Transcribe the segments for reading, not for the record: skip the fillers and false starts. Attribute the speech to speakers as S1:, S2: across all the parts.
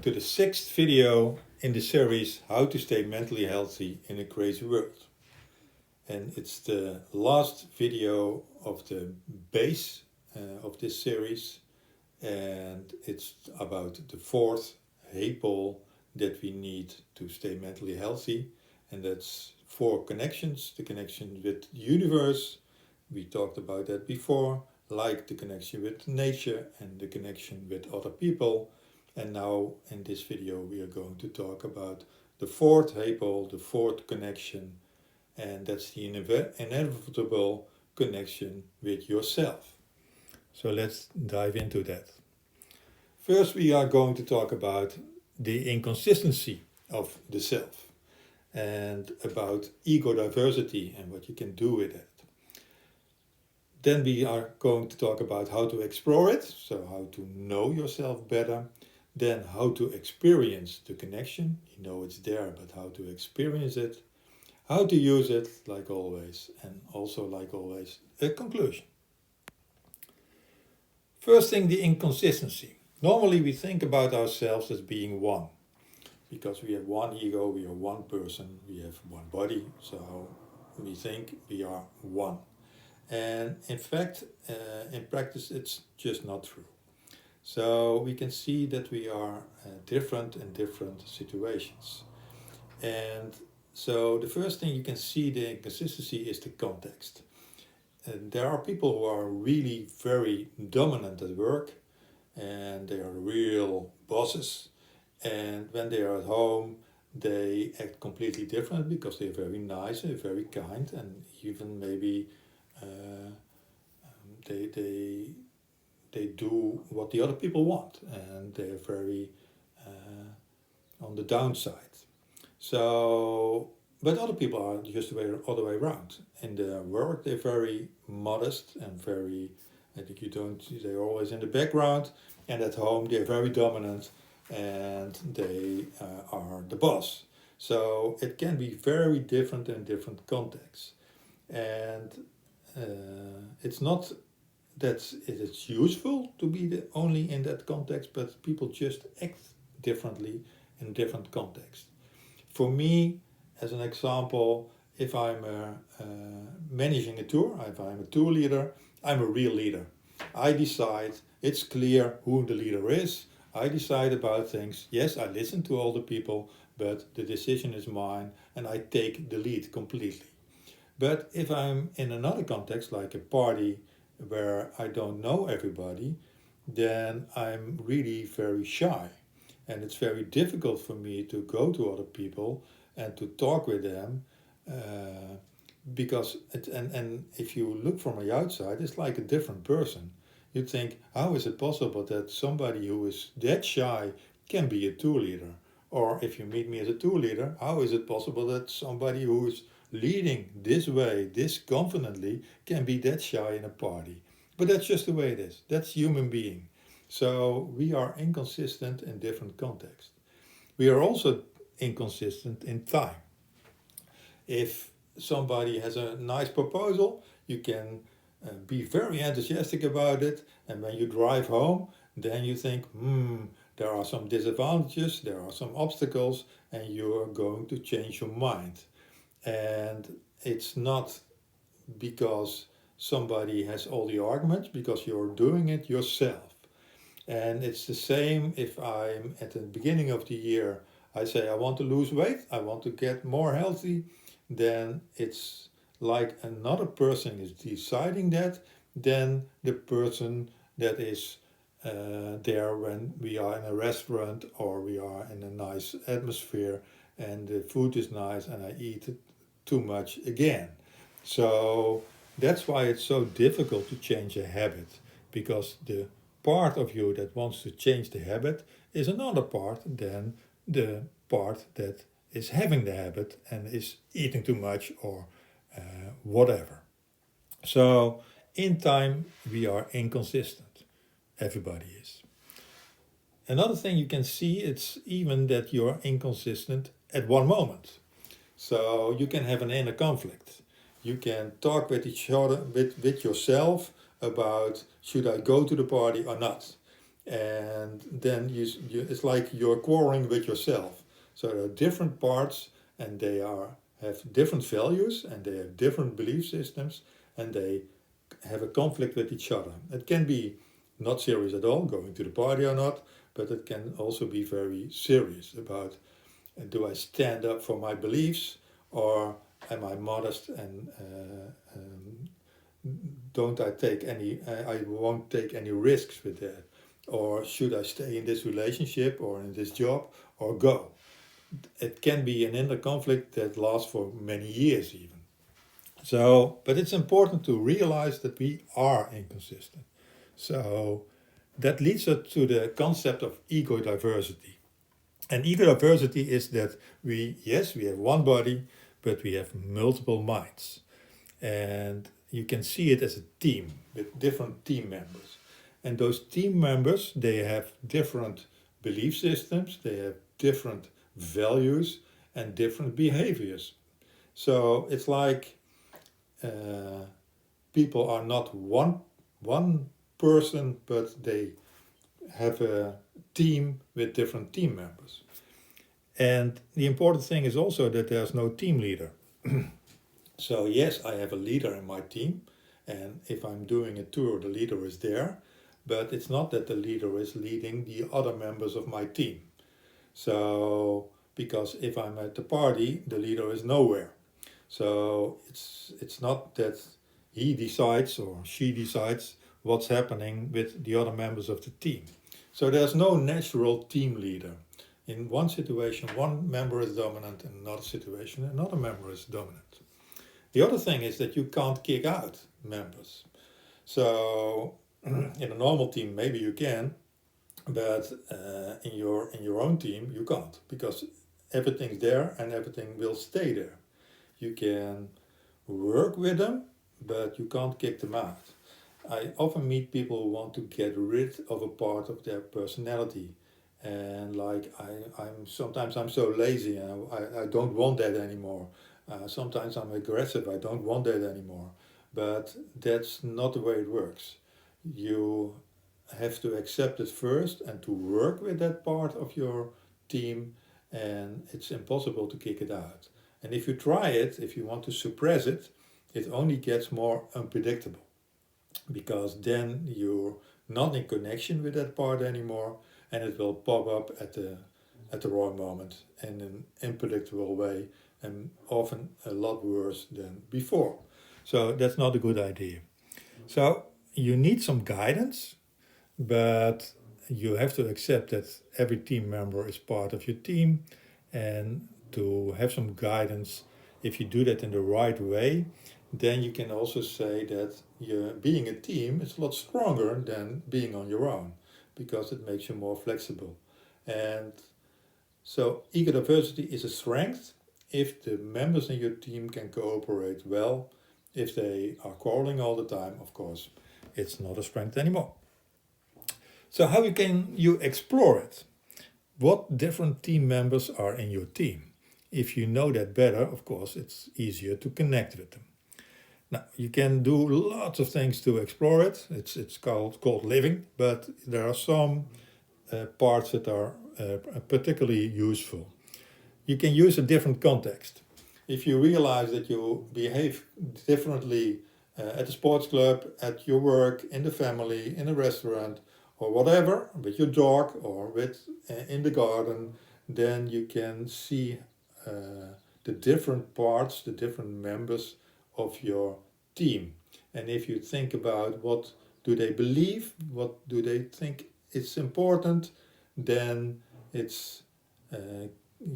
S1: to the sixth video in the series How to Stay Mentally Healthy in a Crazy World. And it's the last video of the base of this series, and it's about the fourth haypole that we need to stay mentally healthy, and that's 4 connections: the connection with the universe, we talked about that before, like the connection with nature and the connection with other people. And now in this video we are going to talk about the fourth haypole, the fourth connection, and that's the inevitable connection with yourself. So let's dive into that. First, we are going to talk about the inconsistency of the self and about egodiversity and what you can do with it. Then we are going to talk about how to explore it, so how to know yourself better. Then how to experience the connection. You know it's there, but how to experience it. How to use it, like always. And also, like always, a conclusion. First thing, the inconsistency. Normally we think about ourselves as being one. Because we have one ego, we are one person, we have one body. So we think we are one. And in fact, in practice, it's just not true. So we can see that we are different in different situations. And so the first thing you can see the inconsistency is the context. And there are people who are really very dominant at work, and they are real bosses. And when they are at home, they act completely different because they're very nice and very kind, and even maybe they do what the other people want, and they're very on the downside. So, but other people are just the other way around. In their work, they're very modest and very, I think they're always in the background, and at home they're very dominant and they are the boss. So it can be very different in different contexts. And it's not that it's useful to be only in that context, but people just act differently in different contexts. For me, as an example, if I'm managing a tour, if I'm a tour leader, I'm a real leader. I decide, it's clear who the leader is. I decide about things. Yes, I listen to all the people, but the decision is mine and I take the lead completely. But if I'm in another context, like a party where I don't know everybody, then I'm really very shy. And it's very difficult for me to go to other people and to talk with them because and if you look from the outside, it's like a different person. You think, how is it possible that somebody who is that shy can be a tour leader? Or if you meet me as a tour leader, how is it possible that somebody who is leading this way, this confidently, can be that shy in a party? But that's just the way it is. That's human being. So we are inconsistent in different contexts. We are also inconsistent in time. If somebody has a nice proposal, you can be very enthusiastic about it, and when you drive home, then you think, there are some disadvantages, there are some obstacles, and you are going to change your mind. And it's not because somebody has all the arguments, because you're doing it yourself. And it's the same if I'm at the beginning of the year, I say I want to lose weight, I want to get more healthy, then it's like another person is deciding that, then the person that is there when we are in a restaurant or we are in a nice atmosphere and the food is nice and I eat it too much again. So that's why it's so difficult to change a habit, because the part of you that wants to change the habit is another part than the part that is having the habit and is eating too much or whatever. So in time we are inconsistent. Everybody is. Another thing you can see, it's even that you're inconsistent at one moment. So you can have an inner conflict. You can talk with each other, with yourself about should I go to the party or not. and then it's like you're quarreling with yourself. So there are different parts, and they have different values, and they have different belief systems, and they have a conflict with each other. It can be not serious at all, going to the party or not, but it can also be very serious about, do I stand up for my beliefs, or am I modest and don't I take any, I won't take any risks with that, or should I stay in this relationship or in this job or go? It can be an inner conflict that lasts for many years even. So, but it's important to realize that we are inconsistent. So that leads us to the concept of egodiversity. And egodiversity is that we have one body, but we have multiple minds. And you can see it as a team with different team members. And those team members, they have different belief systems, they have different values and different behaviors. So it's like people are not one person, but they have a team with different team members. And the important thing is also that there's no team leader. So yes, I have a leader in my team, and if I'm doing a tour, the leader is there, but it's not that the leader is leading the other members of my team. So, because if I'm at the party, the leader is nowhere. So it's not that he decides or she decides what's happening with the other members of the team. So there's no natural team leader. In one situation, one member is dominant, in another situation, another member is dominant. The other thing is that you can't kick out members. So in a normal team, maybe you can, but in your own team, you can't, because everything's there and everything will stay there. You can work with them, but you can't kick them out. I often meet people who want to get rid of a part of their personality, and like sometimes I'm so lazy and I don't want that anymore. Sometimes I'm aggressive, I don't want that anymore. But that's not the way it works. You have to accept it first and to work with that part of your team, and it's impossible to kick it out. And if you try it, if you want to suppress it, it only gets more unpredictable, because then you're not in connection with that part anymore, and it will pop up at the wrong moment in an unpredictable way, and often a lot worse than before. So that's not a good idea. So you need some guidance, but you have to accept that every team member is part of your team, and to have some guidance. If you do that in the right way, then you can also say that being a team is a lot stronger than being on your own, because it makes you more flexible. And so egodiversity is a strength if the members in your team can cooperate well. If they are quarreling all the time, of course, it's not a strength anymore. So how can you explore it? What different team members are in your team? If you know that better, of course, it's easier to connect with them. Now, you can do lots of things to explore it. It's called living, but there are some parts that are particularly useful. You can use a different context. If you realize that you behave differently at the sports club, at your work, in the family, in a restaurant, or whatever, with your dog or with in the garden, then you can see the different parts, the different members of your team. And if you think about what do they believe, what do they think is important, then it's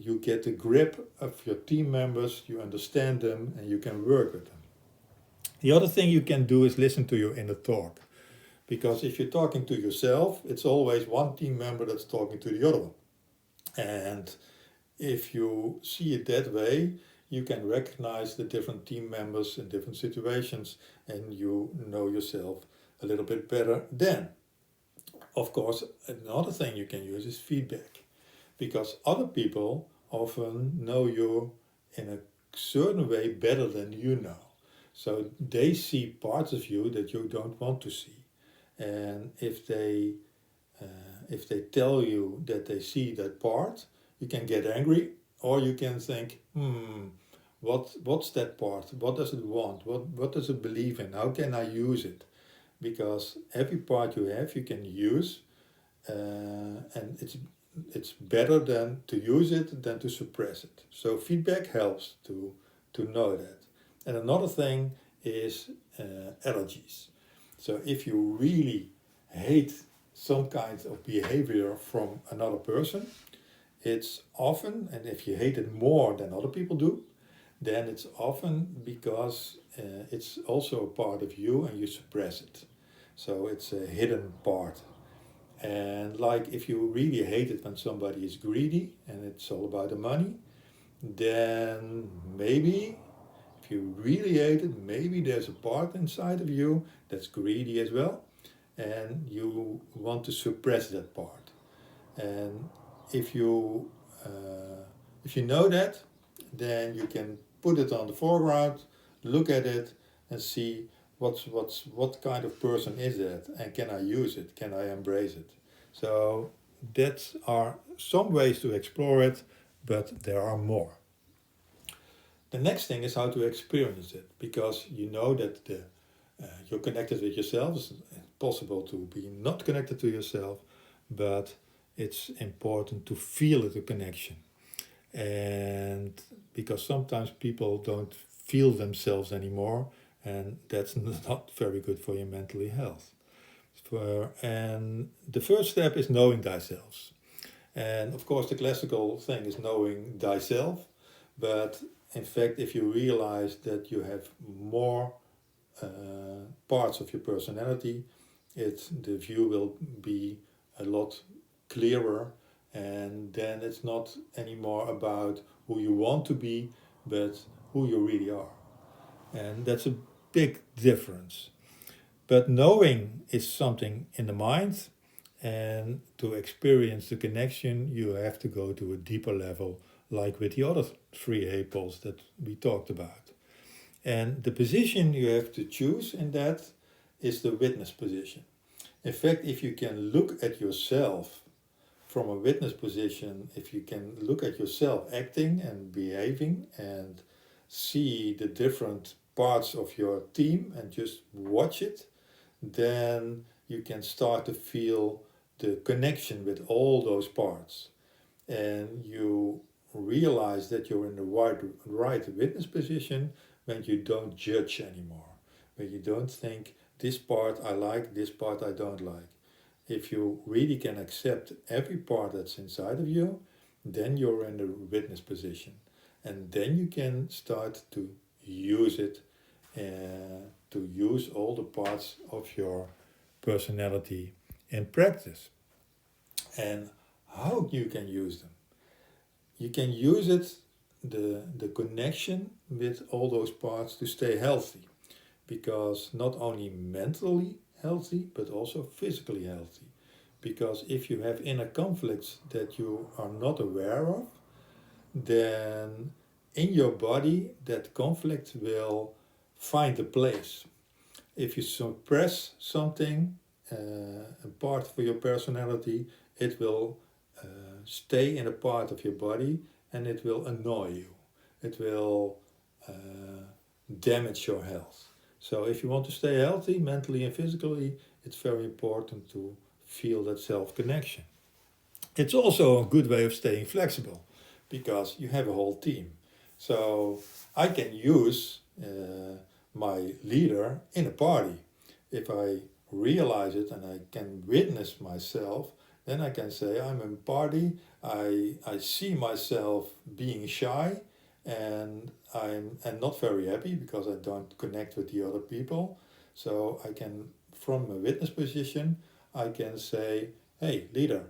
S1: you get a grip of your team members, you understand them, and you can work with them. The other thing you can do is listen to your inner talk. Because if you're talking to yourself, it's always one team member that's talking to the other one. And if you see it that way, you can recognize the different team members in different situations, and you know yourself a little bit better then. Of course, another thing you can use is feedback, because other people often know you in a certain way better than you know. So they see parts of you that you don't want to see. And if they if they tell you that they see that part, you can get angry, or you can think, what's that part? What does it want? What does it believe in? How can I use it? Because every part you have, you can use, and it's better than to use it than to suppress it. So feedback helps to know that. And another thing is allergies. So if you really hate some kind of behavior from another person, it's often, and if you hate it more than other people do, then it's often because it's also a part of you and you suppress it. So it's a hidden part. And like if you really hate it when somebody is greedy and it's all about the money, then maybe if you really hate it, maybe there's a part inside of you that's greedy as well, and you want to suppress that part. And if you know that, then you can put it on the foreground, look at it, and see what kind of person is that, and can I use it? Can I embrace it? So that are some ways to explore it, but there are more. The next thing is how to experience it, because you know that you're connected with yourself. It's possible to be not connected to yourself, but it's important to feel the connection. And because sometimes people don't feel themselves anymore, and that's not very good for your mental health. And the first step is knowing thyself. And of course, the classical thing is knowing thyself, but in fact, if you realize that you have more parts of your personality, the view will be a lot clearer, and then it's not anymore about who you want to be, but who you really are. And that's a big difference. But knowing is something in the mind, and to experience the connection, you have to go to a deeper level, like with the other three haypoles that we talked about. And the position you have to choose in that is the witness position. In fact, if you can look at yourself from a witness position, if you can look at yourself acting and behaving and see the different parts of your team and just watch it, then you can start to feel the connection with all those parts. And you realize that you're in the right witness position when you don't judge anymore, when you don't think this part I like, this part I don't like. If you really can accept every part that's inside of you, then you're in the witness position. And then you can start to use it, to use all the parts of your personality in practice. And how you can use them? You can use it, the connection with all those parts, to stay healthy. Because not only mentally healthy, but also physically healthy. Because if you have inner conflicts that you are not aware of, then in your body that conflict will find a place. If you suppress something, a part for your personality, it will stay in a part of your body and it will annoy you. It will damage your health. So if you want to stay healthy mentally and physically, it's very important to feel that self-connection. It's also a good way of staying flexible because you have a whole team. So I can use my leader in a party. If I realize it and I can witness myself, then I can say I'm in a party, I see myself being shy, and I'm not very happy because I don't connect with the other people. So I can, from a witness position, I can say, hey, leader,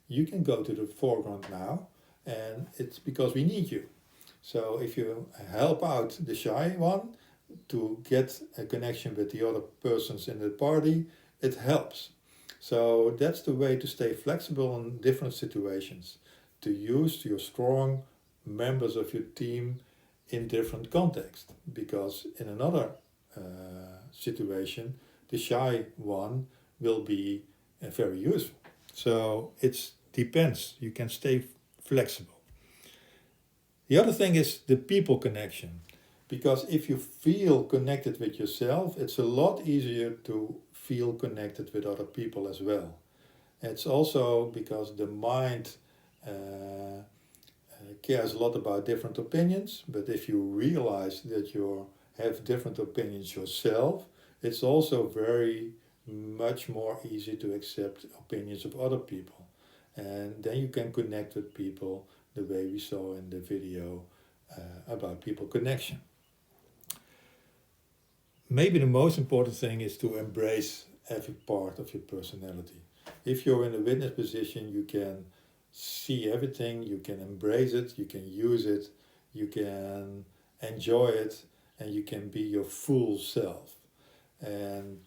S1: you can go to the foreground now, and it's because we need you. So if you help out the shy one to get a connection with the other persons in the party, it helps. So that's the way to stay flexible in different situations, to use your strong members of your team in different contexts, because in another situation the shy one will be very useful. So it depends. You can stay flexible. The other thing is the people connection. Because if you feel connected with yourself, it's a lot easier to feel connected with other people as well. It's also because the mind cares a lot about different opinions, but if you realize that you have different opinions yourself, it's also very much more easy to accept opinions of other people. And then you can connect with people the way we saw in the video about people connection. Maybe the most important thing is to embrace every part of your personality. If you're in a witness position, you can see everything, you can embrace it, you can use it, you can enjoy it, and you can be your full self. And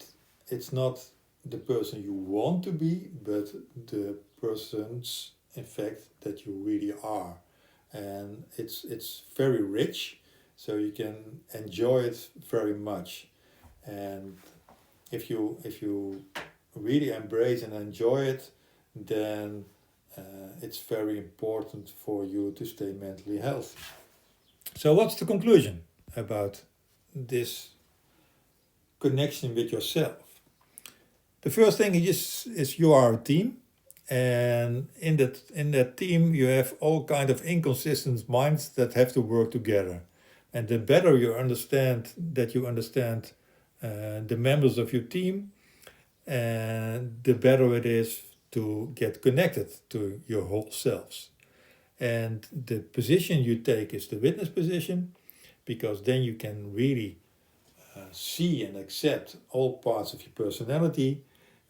S1: it's not the person you want to be, but the person's in fact that you really are. And it's very rich, so you can enjoy it very much. And if you really embrace and enjoy it, then it's very important for you to stay mentally healthy. So what's the conclusion about this connection with yourself? The first thing is you are a team, and in that team you have all kind of inconsistent minds that have to work together. And the better you understand the members of your team, and the better it is to get connected to your whole selves. And the position you take is the witness position, because then you can really see and accept all parts of your personality,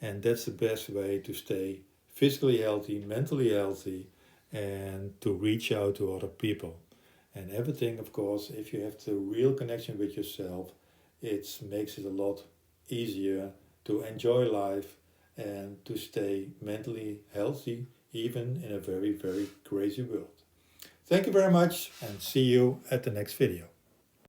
S1: and that's the best way to stay physically healthy, mentally healthy, and to reach out to other people. And everything, of course, if you have the real connection with yourself, it makes it a lot easier to enjoy life and to stay mentally healthy, even in a very, very crazy world. Thank you very much, and see you at the next video.